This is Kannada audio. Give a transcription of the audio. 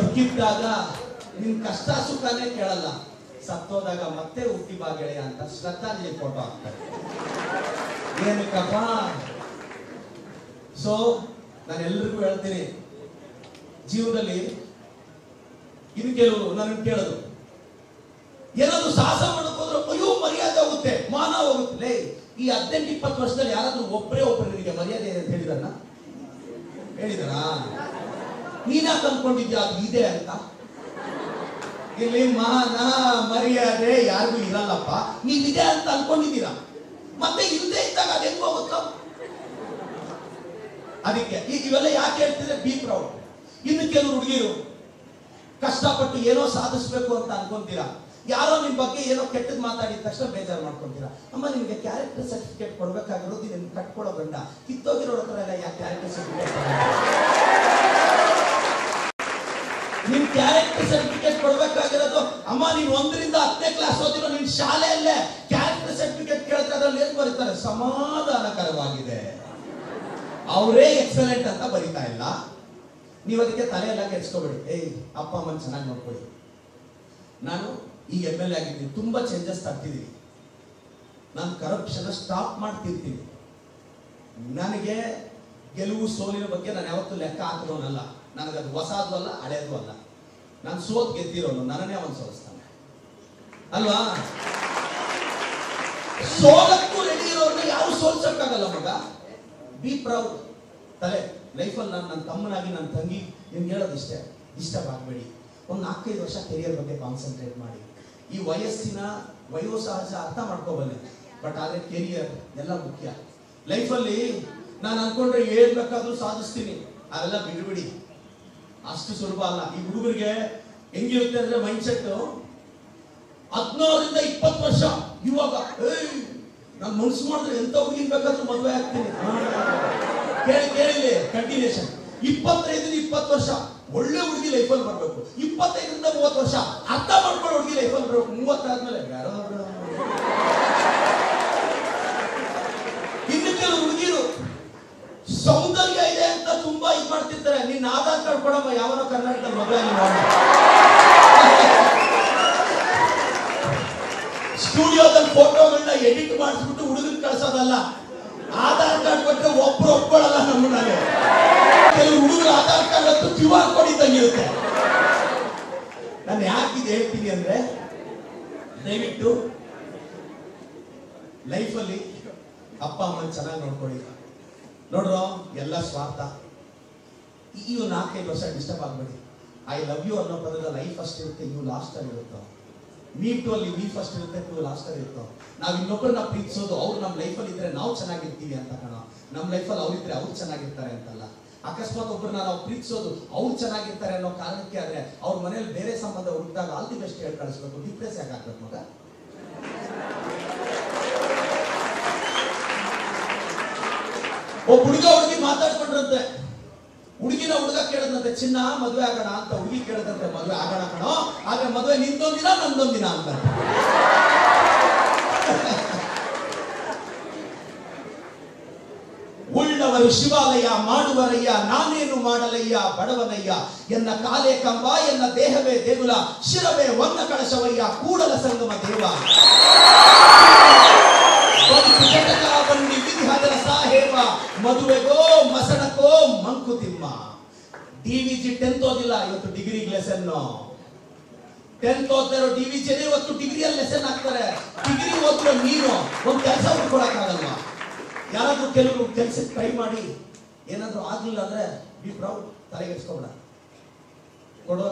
ಬದುಕಿದ್ದಾಗ ನಿನ್ ಕಷ್ಟ ಸುಖನೇ ಕೇಳಲ್ಲ, ಸತ್ತೋದಾಗ ಮತ್ತೆ ಹುಟ್ಟಿ ಬಾ ಗೆಳೆಯ ಅಂತ ಶ್ರದ್ಧಾಂಜಲಿ ಫೋಟೋ ಹಾಕ್ತಾರೆ. ಏನಕ್ಕಪ್ಪ? ಸೊ ನಾನು ಎಲ್ರಿಗೂ ಹೇಳ್ತೀನಿ, ಜೀವನದಲ್ಲಿ ಇನ್ನು ಕೆಲವರು ನನ್ನ ಕೇಳೋದು, ಏನಾದ್ರು ಸಾಹಸ ಮಾಡಕ್ ಹೋದ್ರೆ ಅಯ್ಯೋ ಮರ್ಯಾದೆ ಹೋಗುತ್ತೆ, ಮಾನ ಹೋಗುತ್ತೆ. ಈ 18-20 ವರ್ಷದಲ್ಲಿ ಯಾರಾದ್ರೂ ಒಬ್ಬರೇ ನಿನಗೆ ಮರ್ಯಾದೆ ಇದೆ ಅಂತ ಹೇಳಿದಾರ? ನೀನಾಗ ಅನ್ಕೊಂಡಿದ್ಯಾ ಅದು ಇದೆ ಅಂತ? ಇಲ್ಲಿ ಮಾನ ಮರ್ಯಾದೆ ಯಾರಿಗೂ ಇರಲ್ಲಪ್ಪ, ನೀವಿದೆ ಅಂತ ಅನ್ಕೊಂಡಿದ್ದೀರಾ. ಮತ್ತೆ ಇಲ್ಲದೆ ಇದ್ದಾಗ ಅದು ಹೆಂಗ್ ಹೋಗುತ್ತೋ? ಅದಕ್ಕೆ ಇವೆಲ್ಲ ಯಾಕೆ ಹೇಳ್ತಿದ್ರೆ ಬಿ ಪ್ರೌಡ್. ಇನ್ನು ಕೆಲವು ಹುಡುಗಿರು ಕಷ್ಟಪಟ್ಟು ಏನೋ ಸಾಧಿಸ್ಬೇಕು ಅಂತ ಅನ್ಕೊಂತೀರಾ, ಯಾರೋ ನಿಮ್ ಬಗ್ಗೆ ಏನೋ ಕೆಟ್ಟದ್ ಮಾತಾಡಿದ ತಕ್ಷಣ ಬೇಜಾರು ಮಾಡ್ಕೊಂತೀರಾ. ಅಮ್ಮ ನಿಮ್ಗೆ ಕ್ಯಾರೆಕ್ಟರ್ ಸರ್ಟಿಫಿಕೇಟ್ ಕೊಡ್ಬೇಕಾಗಿರೋದು ನಿಮ್ಗೆ ಕಟ್ಕೊಡೋ ಗಂಡ ಕಿತ್ತೋಗಿರೋ ಹತ್ರ ಯಾಕೆ ಕ್ಯಾರೆಕ್ಟರ್ ಸರ್ಟಿಫಿಕೇಟ್? ನಿಮ್ ಕ್ಯಾರೆಕ್ಟರ್ ಸರ್ಟಿಫಿಕೇಟ್ ಕೊಡ್ಬೇಕಾಗಿರೋದು ಅಮ್ಮ ನೀನ್ 1ರಿಂದ 10ನೇ ಕ್ಲಾಸ್ ಓದಿರೋ ನಿನ್ ಶಾಲೆಯಲ್ಲೇ ಕ್ಯಾರೆಕ್ಟರ್ ಸರ್ಟಿಫಿಕೇಟ್ ಕೇಳಿದ್ರೆ ಅದ್ರಲ್ಲಿ ಏನ್ ಬರೀತಾರೆ? ಸಮಾಧಾನಕರವಾಗಿದೆ, ಅವರೇ ಎಕ್ಸಲೆಂಟ್ ಅಂತ ಬರೀತಾ ಇಲ್ಲ. ನೀವು ಅದಕ್ಕೆ ತಲೆ ಎಲ್ಲ ಕೆಡ್ಸ್ಕೊಬೇಡಿ. ಅಪ್ಪ ಅಮ್ಮನ ಚೆನ್ನಾಗಿ ನೋಡ್ಕೊಳ್ಳಿ. ನಾನು ಈ MLA ಆಗಿದ್ದೀನಿ, ತುಂಬಾ ಚೇಂಜಸ್ ತರ್ತಿದ್ದೀನಿ. ನಾನು ಕರಪ್ಷನ್ ಸ್ಟಾಪ್ ಮಾಡ್ತಿರ್ತೀನಿ. ನನಗೆ ಗೆಲುವು ಸೋಲಿನ ಬಗ್ಗೆ ನಾನು ಯಾವತ್ತೂ ಲೆಕ್ಕ ಹಾಕಿರೋನಲ್ಲ. ನನಗದು ಹೊಸದು ಅಲ್ಲ, ಹಳೆಯದು ಅಲ್ಲ. ನಾನು ಸೋತ್ ಗೆದ್ದಿರೋನು, ನನ್ನನ್ನೇ ಅವನು ಸೋಲಿಸ್ತಾನೆ ಅಲ್ವಾ? ಸೋಲಕ್ಕೂ ರೆಡಿ ಇರೋರ್ನ ಯಾರು ಸೋಲ್ಸಕ್ಕಾಗಲ್ಲ ಮಗ. Be proud. ತಲೆ ಲೈಫಲ್ಲಿ ನಾನು ನನ್ನ ತಮ್ಮನಾಗಿ ನನ್ನ ತಂಗಿ ನಿಮ್ಗೆ ಹೇಳೋದಿಷ್ಟೇ, ಇಷ್ಟವಾಗಬೇಡಿ. ಒಂದು 4-5 ವರ್ಷ ಕೆರಿಯರ್ ಬಗ್ಗೆ ಕಾನ್ಸಂಟ್ರೇಟ್ ಮಾಡಿ. ಈ ವಯೋಸಹಜ ಅರ್ಥ ಮಾಡ್ಕೋಬಲ್ಲೆ, ಬಟ್ ಆದ್ರೆ ಕೆರಿಯರ್ ಎಲ್ಲ ಮುಖ್ಯ. ಲೈಫಲ್ಲಿ ನಾನು ಅನ್ಕೊಂಡ್ರೆ ಏನ್ ಬೇಕಾದ್ರೂ ಸಾಧಿಸ್ತೀನಿ, ಅವೆಲ್ಲ ಬಿಡ್ಬಿಡಿ, ಅಷ್ಟು ಸುಲಭ ಅಲ್ಲ. ಈ ಹುಡುಗರಿಗೆ ಹೆಂಗಿರುತ್ತೆ ಅಂದ್ರೆ ಮೈಂಡ್ ಸೆಟ್, 16ರಿಂದ 20 ವರ್ಷ ಇವಾಗ ನಾನು ಮನ್ಸು ಮಾಡಿದ್ರೆ ಎಂತ ಹುಡುಗಿನ್ ಬೇಕಾದ್ರೂ ಮದುವೆ ಆಗ್ತೀನಿ. ಕೇಳಿ ಕಂಟಿನ್ಯೂಷನ್. 25-20 ವರ್ಷ ಒಳ್ಳೆ ಹುಡುಗಿ ಲೈಫಲ್ಲಿ ಬರ್ಬೇಕು. 25ರಿಂದ 30 ವರ್ಷ ಅರ್ಥ ಮಾಡ್ಕೊಳ್ಳೋ ಹುಡುಗಿ ಲೈಫಲ್ಲಿ ಬರ್ಬೇಕು. 30 ಆದ್ಮೇಲೆ ಯಾರೋ ಇನ್ನು ಕೆಲವು ಹುಡುಗಿರು ಸೌಂದರ್ಯ ಇದೆ ಅಂತ ತುಂಬಾ ಇದು ಮಾಡ್ತಿರ್ತಾರೆ. ನಿನ್ನ ಆಧಾರ್ ಕಾರ್ಡ್ ಕೊಡಮ್ಮ, ಯಾವನೋ ಕರ್ನಾಟಕದಲ್ಲಿ ಮದುವೆ ಮಾಡಿ ಸ್ಟುಡಿಯೋದಲ್ಲಿ ಫೋಟೋಗಳನ್ನ ಎಡಿಟ್ ಮಾಡಿಸ್ಬಿಟ್ಟು ಹುಡುಗನ್ ಕಳ್ಸೋದಲ್ಲ. ಆಧಾರ್ ಕಾರ್ಡ್ ಕೊಟ್ಟರೆ ಒಬ್ರು ಒಪ್ಕೊಳ್ಳಲ್ಲ ನಮ್ಮನಲ್ಲಿ. ಕೆಲವು ಹುಡುಗರು ಆಧಾರ್ ಕಾರ್ಡ್ ಅಂತೂ QR ಕೋಡ್ ಇದ್ದಂಗಿರುತ್ತೆ. ನಾನು ಯಾಕೆ ಹೇಳ್ತೀನಿ ಅಂದ್ರೆ, ದಯವಿಟ್ಟು ಲೈಫಲ್ಲಿ ಅಪ್ಪ ಅಮ್ಮನ ಚೆನ್ನಾಗಿ ನೋಡ್ಕೊಳ್ಳಿ. ನೋಡ್ರೋ ಎಲ್ಲ ಸ್ವಾರ್ಥ. ಈ 4-5 ವರ್ಷ ಡಿಸ್ಟರ್ಬ್ ಆಗ್ಬೇಡಿ. ಐ ಲವ್ ಯು ಅನ್ನೋ ಪದದ ಲೈಫ್ ಫಸ್ಟ್ ಇರುತ್ತೆ, ಯು ಲಾಸ್ಟ್ ಅಲ್ಲಿ ಇರುತ್ತೋ. ಮೀ ಟು ಅಲ್ಲಿ ವಿ ಫಸ್ಟ್ ಇರುತ್ತೆ, ಟು ಲಾಸ್ಟ್ ಅಲ್ಲಿ ಇರುತ್ತೋ. ನಾವು ಇನ್ನೊಬ್ಬರನ್ನ ಪ್ರೀತಿಸೋದು ಅವ್ರು ನಮ್ಮ ಲೈಫಲ್ಲಿ ಇದ್ರೆ ನಾವು ಚೆನ್ನಾಗಿರ್ತೀವಿ ಅಂತ ಕಾಣೋ. ನಮ್ಮ ಲೈಫಲ್ಲಿ ಅವ್ರಿದ್ರೆ ಅವ್ರು ಚೆನ್ನಾಗಿರ್ತಾರೆ ಅಂತಲ್ಲ. ಅಕಸ್ಮಾತ್ ಒಬ್ಬರನ್ನ ನಾವು ಪ್ರೀತಿಸೋದು ಅವ್ರು ಚೆನ್ನಾಗಿರ್ತಾರೆ ಅನ್ನೋ ಕಾರಣಕ್ಕೆ ಆದ್ರೆ ಅವ್ರ ಮನೇಲಿ ಬೇರೆ ಸಂಬಂಧ ಹುಡುಕಿದಾಗ ಆಲ್ ದಿ ಬೆಸ್ಟ್ ಹೇಳಿ ಕಳಿಸ್ಬೇಕು. ಡಿಪ್ರೆಸ್ ಯಾಕೆ ಆಗ್ಬೇಕು ಮಗ? ಒಬ್ಬ ಹುಡುಗಿ ಮಾತಾಡ್ಕೊಂಡ್ರಂತೆ, ಹುಡುಗಿನ ಹುಡುಗ ಕೇಳದಂತೆ ಚಿನ್ನ ಮದುವೆ ಆಗೋಣ ಅಂತ. ಹುಡುಗಿ ಕೇಳದಂತೆ ಮದುವೆ ಆಗೋಣ ಕಣೋ, ಆದ್ರೆ ಮದುವೆ ನಿಂದೊಂದಿನ ನಂದೊಂದಿನ ಅಂತ. ಉಳ್ಳವರು ಶಿವಾಲಯ ಮಾಡುವರಯ್ಯ, ನಾನೇನು ಮಾಡಲಯ್ಯ ಬಡವನಯ್ಯ. ಎನ್ನ ಕಾಲೇ ಕಂಬ, ಎನ್ನ ದೇಹವೇ ದೇಗುಲ, ಶಿರವೇ ಒನ್ನ ಕಳಶವಯ್ಯ, ಕೂಡಲ ಸಂಗಮ ದೇವ. ಬಂಡಿ ವಿಧಿಹದರ ಸಾಹೇಬ, ಮದುವೆಗೋ ಮಸಣಕೋ ಮಂಕುತಿಮ್ಮ. DVG 10th ಓದಿಲ್ಲ, ಇವತ್ತು ಡಿಗ್ರಿ ಲೆಸನ್. 10th ಓದ್ತಾರೋ DVG ಇವತ್ತು ಡಿಗ್ರಿಯಲ್ಲಿ ಲೆಸನ್ ಹಾಕ್ತಾರೆ. ಡಿಗ್ರಿ ಓದಿರೋ ನೀನು ಒಂದು ಕೆಲಸ ಹುಡ್ಕೊಳಕ್ಕಾಗಲ್ವಾ? ಯಾರಾದ್ರೂ ಕೆಲವರು ಕೆಲಸಕ್ಕೆ ಟ್ರೈ ಮಾಡಿ ಏನಾದ್ರೂ ಆಗ್ಲಿಲ್ಲ ಅಂದ್ರೆ ಬಿ ಪ್ರೌಡ್, ತಲೆಗೆಡ್ಸ್ಕೊಬೇಡ. ಕೊಡೋ